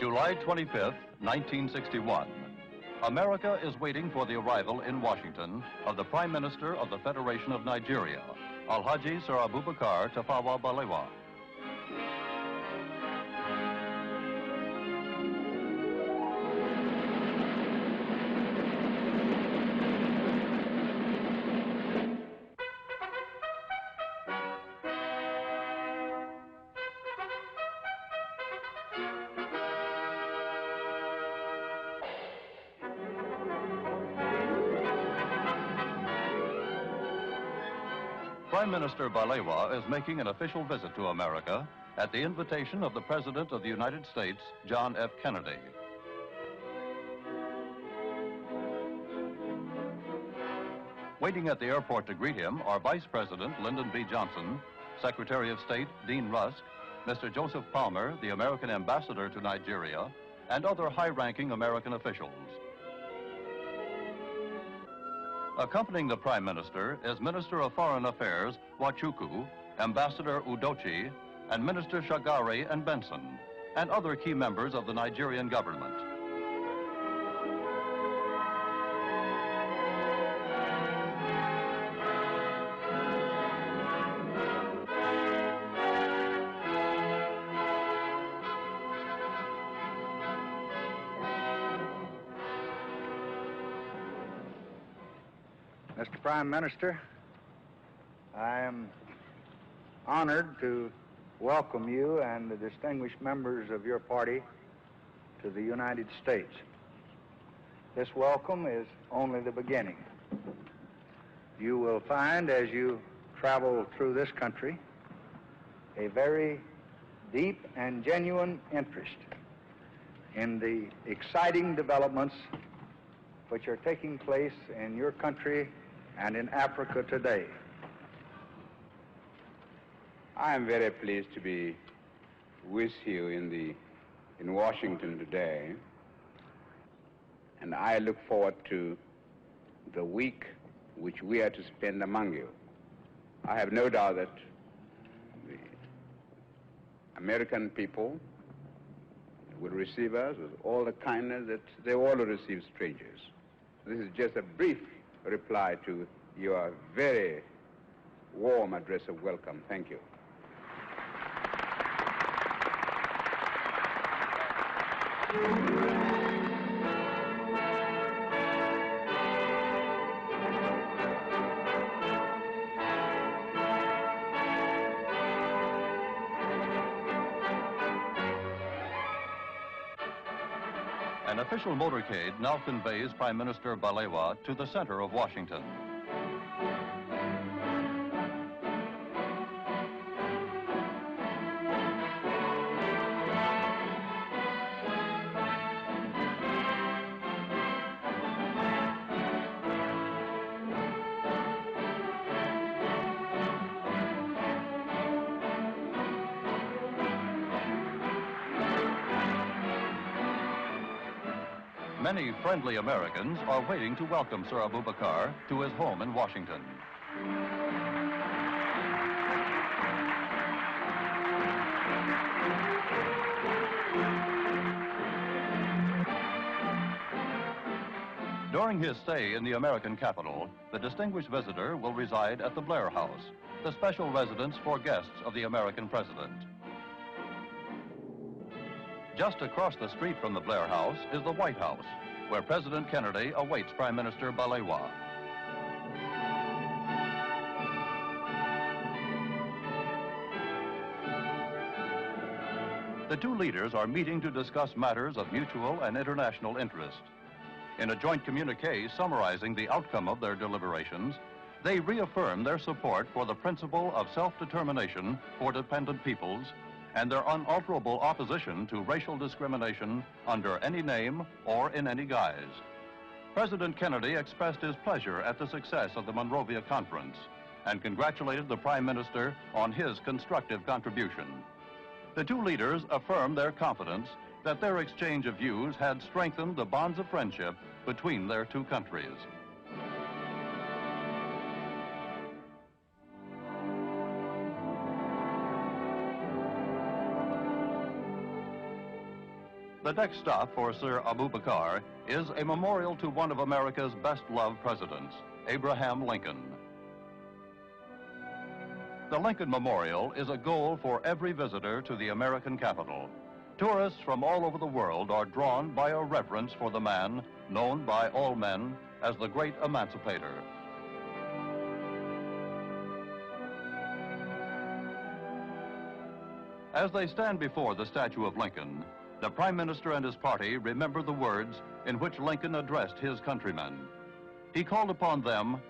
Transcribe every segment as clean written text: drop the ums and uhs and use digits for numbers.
July 25th, 1961. America is waiting for the arrival in Washington of the Prime Minister of the Federation of Nigeria, Alhaji Sir Abubakar Tafawa Balewa. Prime Minister Balewa is making an official visit to America at the invitation of the President of the United States, John F. Kennedy. Waiting at the airport to greet him are Vice President Lyndon B. Johnson, Secretary of State Dean Rusk, Mr. Joseph Palmer, the American Ambassador to Nigeria, and other high-ranking American officials. Accompanying the Prime Minister is Minister of Foreign Affairs Wachuku, Ambassador Udochi, and Minister Shagari and Benson, and other key members of the Nigerian government. Mr. Prime Minister, I am honored to welcome you and the distinguished members of your party to the United States. This welcome is only the beginning. You will find as you travel through this country a very deep and genuine interest in the exciting developments which are taking place in your country and in Africa today. I am very pleased to be with you in Washington today, and I look forward to the week which we are to spend among you. I have no doubt that the American people will receive us with all the kindness that they all receive strangers. This is just a brief reply to your very warm address of welcome. Thank you. An official motorcade now conveys Prime Minister Balewa to the center of Washington. Many friendly Americans are waiting to welcome Sir Abubakar to his home in Washington. During his stay in the American capital, the distinguished visitor will reside at the Blair House, the special residence for guests of the American president. Just across the street from the Blair House is the White House, where President Kennedy awaits Prime Minister Balewa. The two leaders are meeting to discuss matters of mutual and international interest. In a joint communique summarizing the outcome of their deliberations, they reaffirm their support for the principle of self-determination for dependent peoples and their unalterable opposition to racial discrimination under any name or in any guise. President Kennedy expressed his pleasure at the success of the Monrovia Conference and congratulated the Prime Minister on his constructive contribution. The two leaders affirmed their confidence that their exchange of views had strengthened the bonds of friendship between their two countries. The next stop for Sir Abubakar is a memorial to one of America's best-loved presidents, Abraham Lincoln. The Lincoln Memorial is a goal for every visitor to the American capital. Tourists from all over the world are drawn by a reverence for the man known by all men as the great emancipator. As they stand before the statue of Lincoln, the Prime Minister and his party remember the words in which Lincoln addressed his countrymen. He called upon them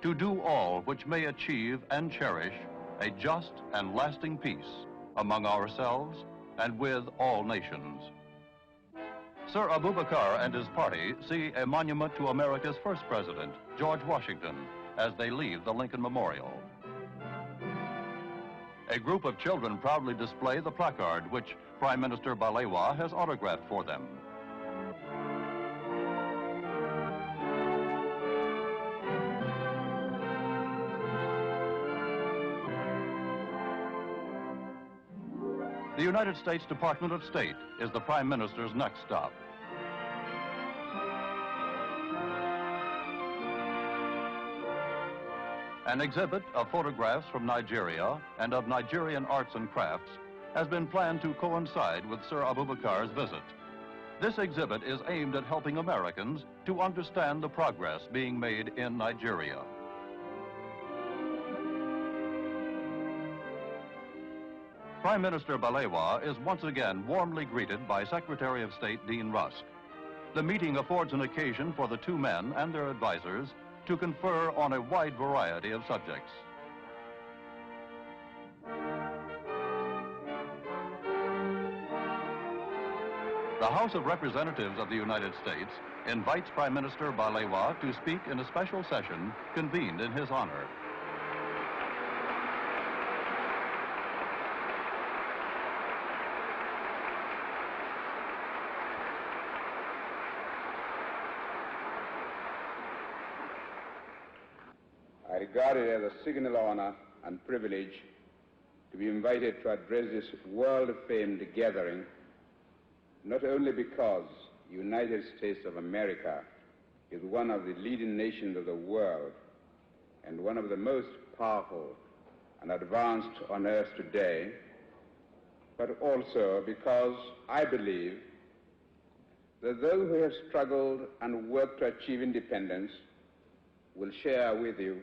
to do all which may achieve and cherish a just and lasting peace among ourselves and with all nations. Sir Abubakar and his party see a monument to America's first president, George Washington, as they leave the Lincoln Memorial. A group of children proudly display the placard which Prime Minister Balewa has autographed for them. The United States Department of State is the Prime Minister's next stop. An exhibit of photographs from Nigeria and of Nigerian arts and crafts has been planned to coincide with Sir Abubakar's visit. This exhibit is aimed at helping Americans to understand the progress being made in Nigeria. Prime Minister Balewa is once again warmly greeted by Secretary of State Dean Rusk. The meeting affords an occasion for the two men and their advisors to confer on a wide variety of subjects. The House of Representatives of the United States invites Prime Minister Balewa to speak in a special session convened in his honor. I regard it as a signal honor and privilege to be invited to address this world-famed gathering, not only because the United States of America is one of the leading nations of the world and one of the most powerful and advanced on earth today, but also because I believe that those who have struggled and worked to achieve independence will share with you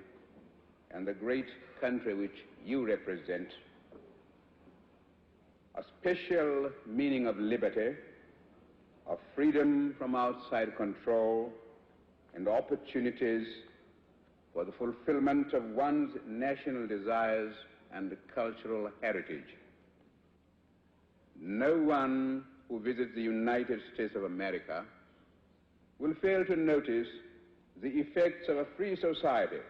and the great country which you represent a special meaning of liberty, of freedom from outside control, and opportunities for the fulfillment of one's national desires and cultural heritage. No one who visits the United States of America will fail to notice the effects of a free society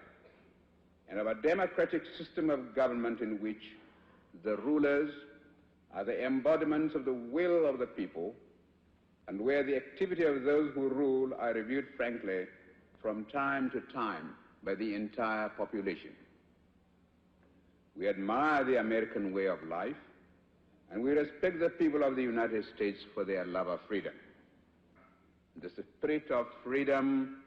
and of a democratic system of government in which the rulers are the embodiments of the will of the people, and where the activity of those who rule are reviewed frankly from time to time by the entire population. We admire the American way of life, and we respect the people of the United States for their love of freedom. The spirit of freedom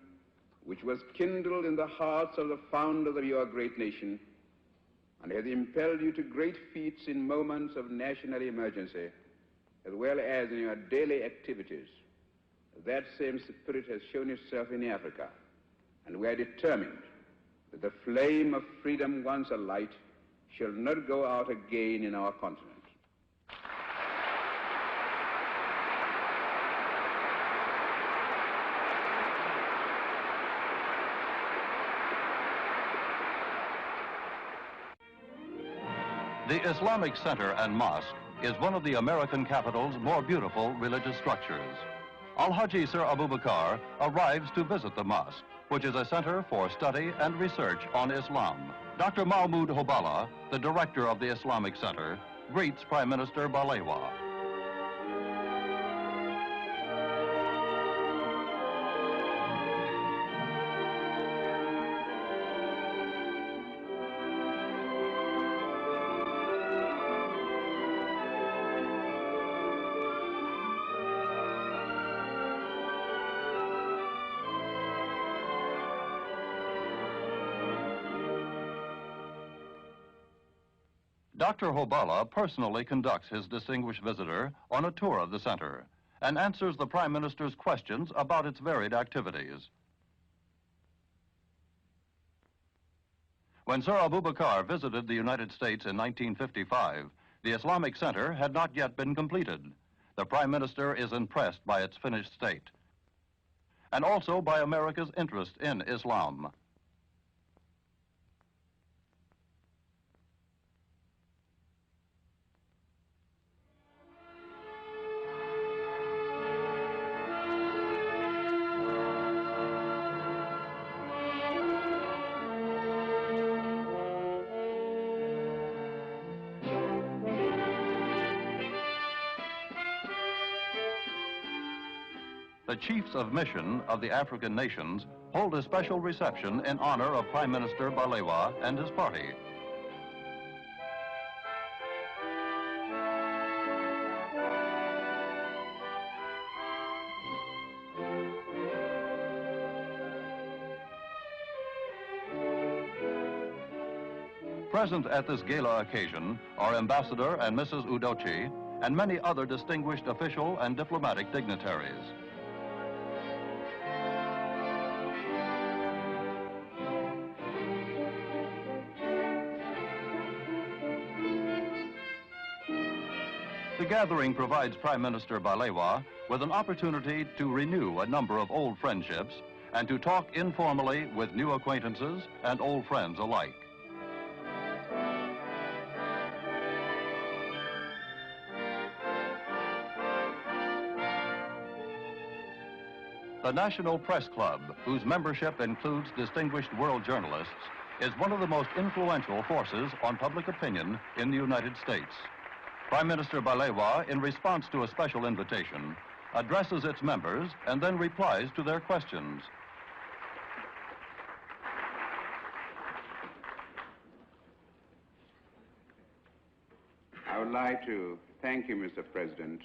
which was kindled in the hearts of the founders of your great nation and has impelled you to great feats in moments of national emergency, as well as in your daily activities. That same spirit has shown itself in Africa, and we are determined that the flame of freedom once alight shall not go out again in our continent. The Islamic Center and Mosque is one of the American capital's more beautiful religious structures. Al-Haji Sir Abubakar arrives to visit the mosque, which is a center for study and research on Islam. Dr. Mahmoud Hobala, the director of the Islamic Center, greets Prime Minister Balewa. Dr. Hobala personally conducts his distinguished visitor on a tour of the center and answers the Prime Minister's questions about its varied activities. When Sir Abubakar visited the United States in 1955, the Islamic Center had not yet been completed. The Prime Minister is impressed by its finished state and also by America's interest in Islam. The chiefs of mission of the African nations hold a special reception in honor of Prime Minister Balewa and his party. Present at this gala occasion are Ambassador and Mrs. Udochi and many other distinguished official and diplomatic dignitaries. The gathering provides Prime Minister Balewa with an opportunity to renew a number of old friendships and to talk informally with new acquaintances and old friends alike. The National Press Club, whose membership includes distinguished world journalists, is one of the most influential forces on public opinion in the United States. Prime Minister Balewa, in response to a special invitation, addresses its members and then replies to their questions. I would like to thank you, Mr. President,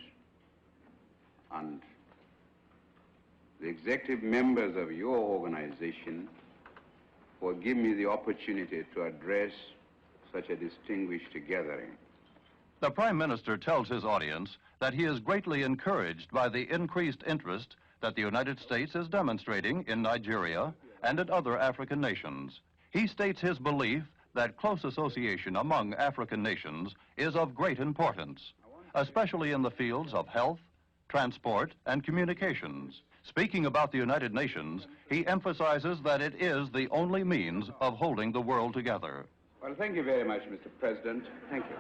and the executive members of your organization for giving me the opportunity to address such a distinguished gathering. The Prime Minister tells his audience that he is greatly encouraged by the increased interest that the United States is demonstrating in Nigeria and in other African nations. He states his belief that close association among African nations is of great importance, especially in the fields of health, transport, and communications. Speaking about the United Nations, he emphasizes that it is the only means of holding the world together. Well, thank you very much, Mr. President. Thank you.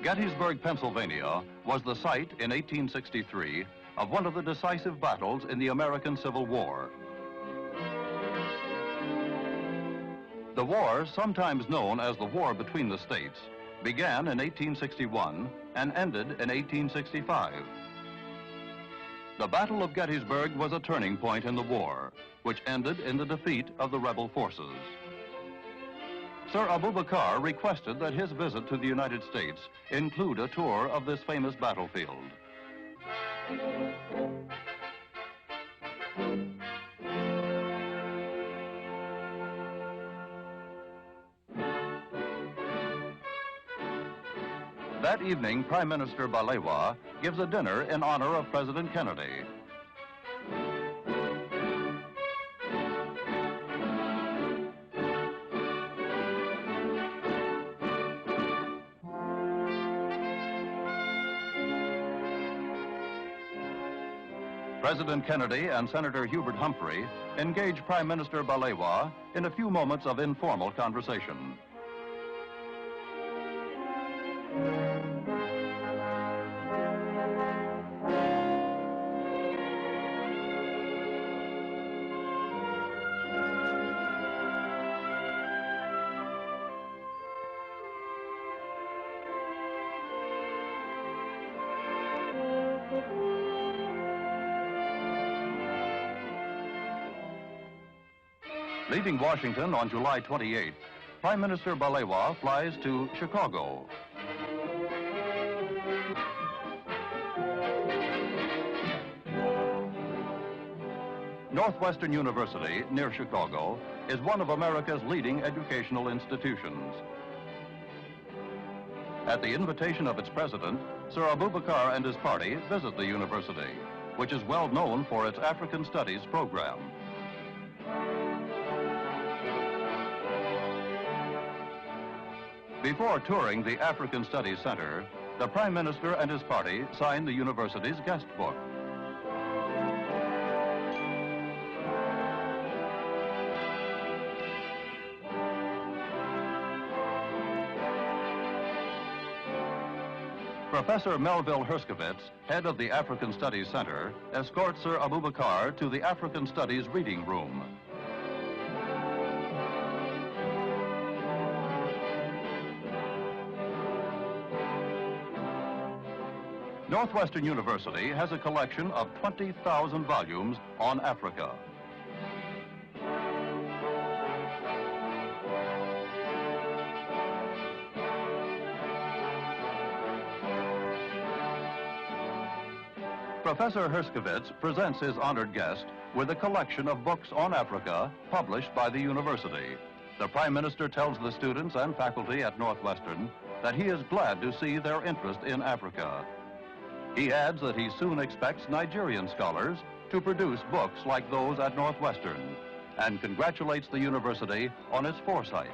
Gettysburg, Pennsylvania, was the site in 1863 of one of the decisive battles in the American Civil War. The war, sometimes known as the War Between the States, began in 1861 and ended in 1865. The Battle of Gettysburg was a turning point in the war, which ended in the defeat of the rebel forces. Sir Abubakar requested that his visit to the United States include a tour of this famous battlefield. That evening, Prime Minister Balewa gives a dinner in honor of President Kennedy. President Kennedy and Senator Hubert Humphrey engage Prime Minister Balewa in a few moments of informal conversation. Leaving Washington on July 28th, Prime Minister Balewa flies to Chicago. Northwestern University, near Chicago, is one of America's leading educational institutions. At the invitation of its president, Sir Abubakar and his party visit the university, which is well known for its African Studies program. Before touring the African Studies Center, the Prime Minister and his party signed the university's guest book. Professor Melville Herskovits, head of the African Studies Center, escorts Sir Abubakar to the African Studies reading room. Northwestern University has a collection of 20,000 volumes on Africa. Professor Herskovits presents his honored guest with a collection of books on Africa published by the university. The Prime Minister tells the students and faculty at Northwestern that he is glad to see their interest in Africa. He adds that he soon expects Nigerian scholars to produce books like those at Northwestern, and congratulates the university on its foresight.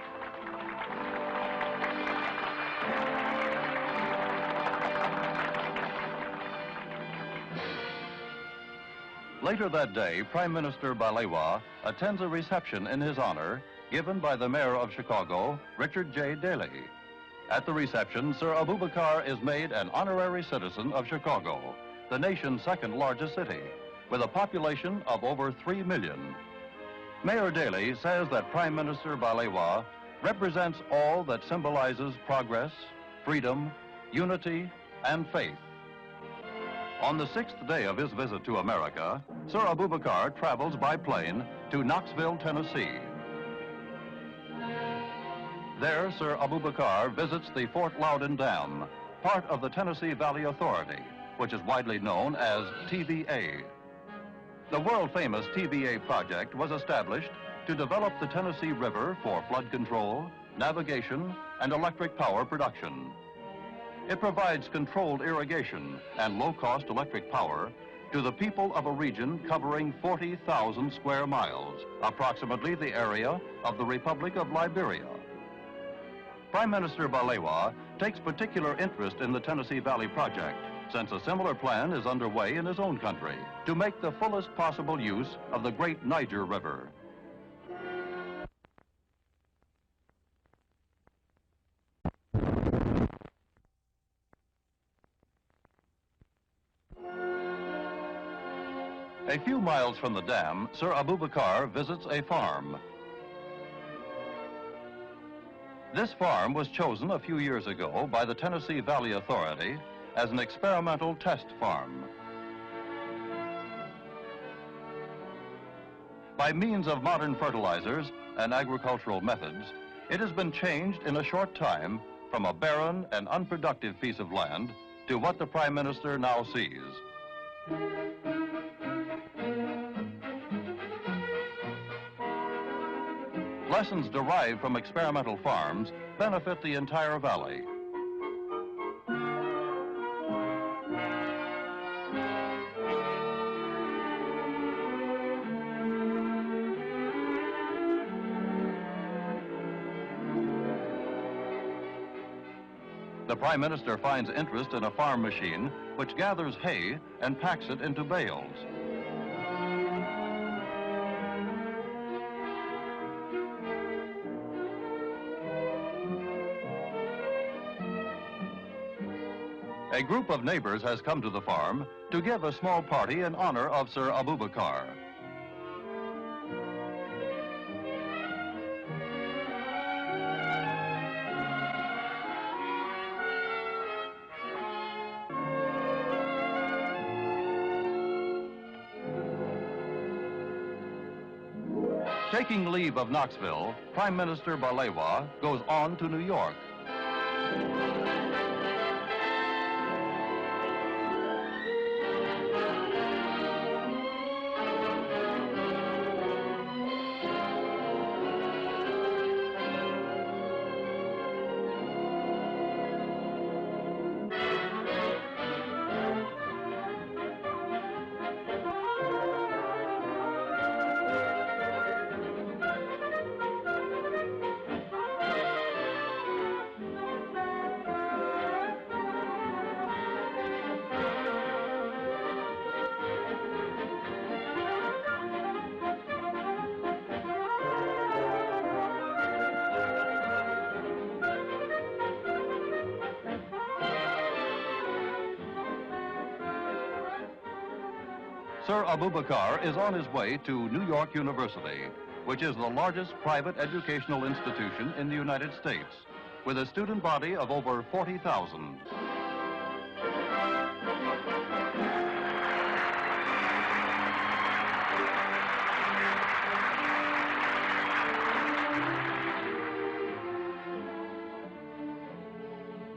Later that day, Prime Minister Balewa attends a reception in his honor given by the mayor of Chicago, Richard J. Daley. At the reception, Sir Abubakar is made an honorary citizen of Chicago, the nation's second largest city, with a population of over 3 million. Mayor Daley says that Prime Minister Balewa represents all that symbolizes progress, freedom, unity, and faith. On the 6th day of his visit to America, Sir Abubakar travels by plane to Knoxville, Tennessee. There, Sir Abubakar visits the Fort Loudoun Dam, part of the Tennessee Valley Authority, which is widely known as TVA. The world-famous TVA project was established to develop the Tennessee River for flood control, navigation, and electric power production. It provides controlled irrigation and low-cost electric power to the people of a region covering 40,000 square miles, approximately the area of the Republic of Liberia. Prime Minister Balewa takes particular interest in the Tennessee Valley Project, since a similar plan is underway in his own country to make the fullest possible use of the great Niger River. A few miles from the dam, Sir Abubakar visits a farm. This farm was chosen a few years ago by the Tennessee Valley Authority as an experimental test farm. By means of modern fertilizers and agricultural methods, it has been changed in a short time from a barren and unproductive piece of land to what the Prime Minister now sees. Lessons derived from experimental farms benefit the entire valley. The Prime Minister finds interest in a farm machine which gathers hay and packs it into bales. A group of neighbors has come to the farm to give a small party in honor of Sir Abubakar. Taking leave of Knoxville, Prime Minister Balewa goes on to New York. Sir Abubakar is on his way to New York University, which is the largest private educational institution in the United States, with a student body of over 40,000.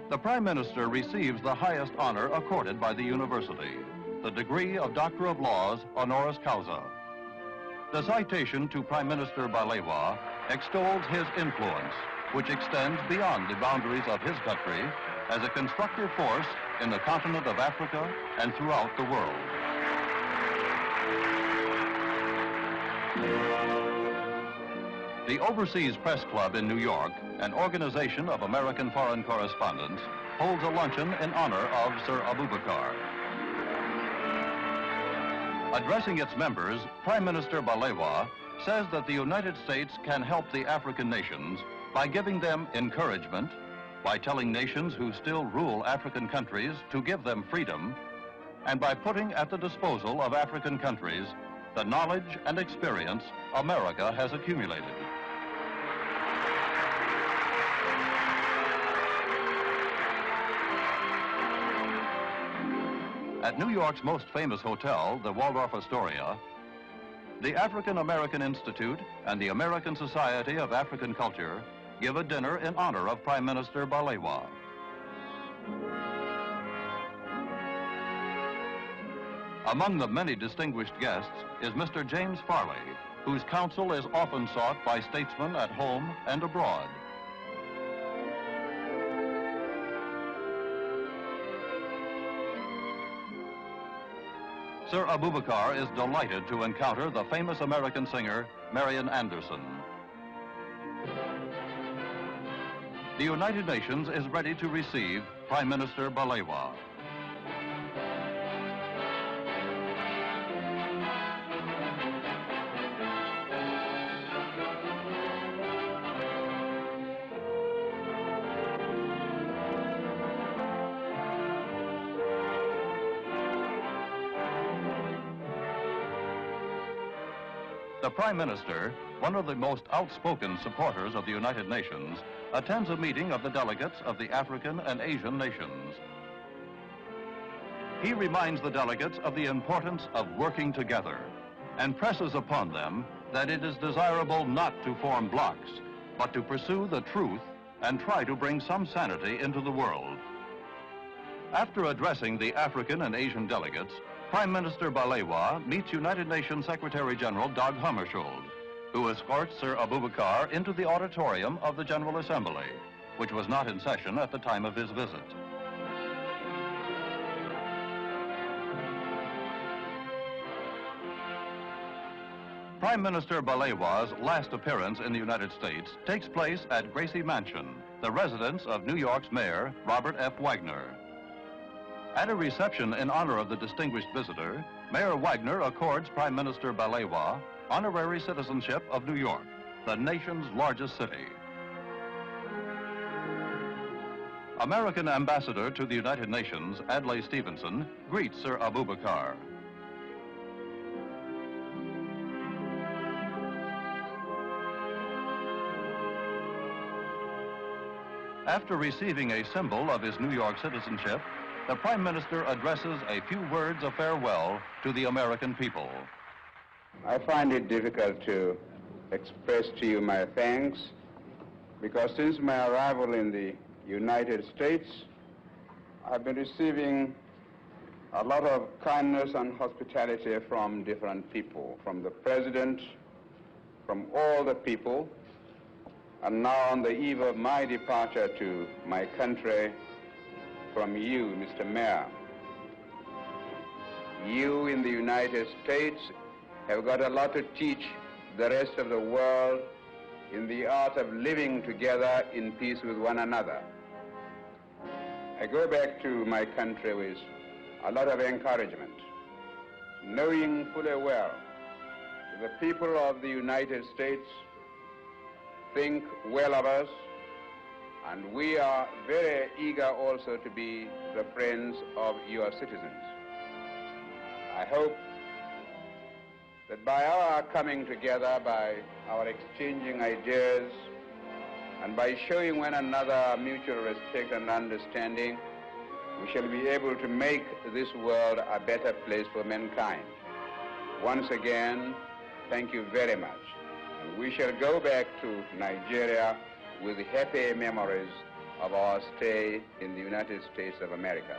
The Prime Minister receives the highest honor accorded by the university, the degree of Doctor of Laws honoris causa. The citation to Prime Minister Balewa extols his influence, which extends beyond the boundaries of his country as a constructive force in the continent of Africa and throughout the world. The Overseas Press Club in New York, an organization of American foreign correspondents, holds a luncheon in honor of Sir Abubakar. Addressing its members, Prime Minister Balewa says that the United States can help the African nations by giving them encouragement, by telling nations who still rule African countries to give them freedom, and by putting at the disposal of African countries the knowledge and experience America has accumulated. At New York's most famous hotel, the Waldorf Astoria, the African American Institute and the American Society of African Culture give a dinner in honor of Prime Minister Balewa. Among the many distinguished guests is Mr. James Farley, whose counsel is often sought by statesmen at home and abroad. Sir Abubakar is delighted to encounter the famous American singer, Marian Anderson. The United Nations is ready to receive Prime Minister Balewa. The Prime Minister, one of the most outspoken supporters of the United Nations, attends a meeting of the delegates of the African and Asian nations. He reminds the delegates of the importance of working together and presses upon them that it is desirable not to form blocs, but to pursue the truth and try to bring some sanity into the world. After addressing the African and Asian delegates, Prime Minister Balewa meets United Nations Secretary General Dag Hammarskjöld, who escorts Sir Abubakar into the auditorium of the General Assembly, which was not in session at the time of his visit. Prime Minister Balewa's last appearance in the United States takes place at Gracie Mansion, the residence of New York's Mayor, Robert F. Wagner. At a reception in honor of the distinguished visitor, Mayor Wagner accords Prime Minister Balewa honorary citizenship of New York, the nation's largest city. American Ambassador to the United Nations, Adlai Stevenson, greets Sir Abubakar. After receiving a symbol of his New York citizenship, the Prime Minister addresses a few words of farewell to the American people. I find it difficult to express to you my thanks because since my arrival in the United States, I've been receiving a lot of kindness and hospitality from different people, from the President, from all the people, and now on the eve of my departure to my country, from you, Mr. Mayor. You in the United States have got a lot to teach the rest of the world in the art of living together in peace with one another. I go back to my country with a lot of encouragement, knowing fully well that the people of the United States think well of us, and we are very eager also to be the friends of your citizens. I hope that by our coming together, by our exchanging ideas, and by showing one another mutual respect and understanding, we shall be able to make this world a better place for mankind. Once again, thank you very much. And we shall go back to Nigeria with happy memories of our stay in the United States of America.